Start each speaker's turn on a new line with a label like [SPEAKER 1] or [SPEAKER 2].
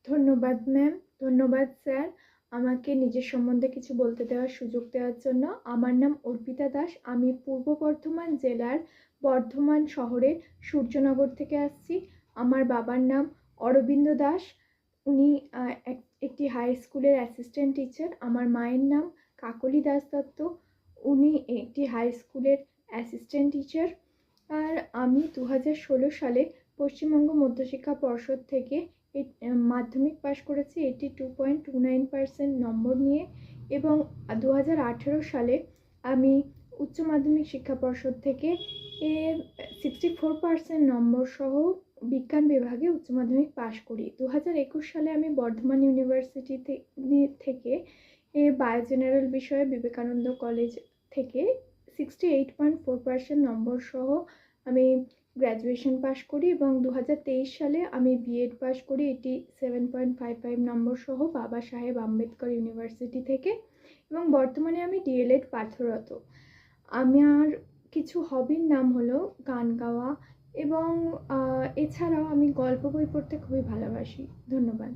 [SPEAKER 1] ধন্যবাদ ম্যাম, ধন্যবাদ স্যার আমাকে নিজের সম্বন্ধে কিছু বলতে দেওয়ার সুযোগ দেওয়ার জন্য। আমার নাম অর্পিতা দাস। আমি পূর্ব বর্ধমান জেলার বর্ধমান শহরের সূর্যনগর থেকে আসছি। আমার বাবার নাম অরবিন্দ দাস। উনি একটি হাই স্কুলের অ্যাসিস্ট্যান্ট টিচার। আমার মায়ের নাম কাকলি দাস দত্ত। উনি একটি হাই স্কুলের অ্যাসিস্ট্যান্ট টিচার। আর আমি 2016 সালে পশ্চিমবঙ্গ মধ্যশিক্ষা পর্ষদ থেকে মাধ্যমিক পাশ করেছি 82.29% নম্বর নিয়ে, এবং 2018 সালে আমি উচ্চ মাধ্যমিক শিক্ষা পর্ষদ থেকে 64% নম্বর সহ বিজ্ঞান বিভাগে উচ্চ মাধ্যমিক পাশ করি। 2021 সালে আমি বর্ধমান ইউনিভার্সিটি থেকে বায়ো জেনারেল বিষয়ে বিবেকানন্দ কলেজ থেকে 68.4% নম্বর সহ আমি গ্র্যাজুয়েশন পাশ করি, এবং 2023 সালে আমি বিএড পাশ করি 87.55 নম্বর সহ বাবা সাহেব আম্বেদকর ইউনিভার্সিটি থেকে, এবং বর্তমানে আমি ডিএলএড পাঠরত। আমার কিছু হবির নাম হলো গান গাওয়া, এবং এছাড়াও আমি গল্প বই পড়তে খুবই ভালোবাসি। ধন্যবাদ।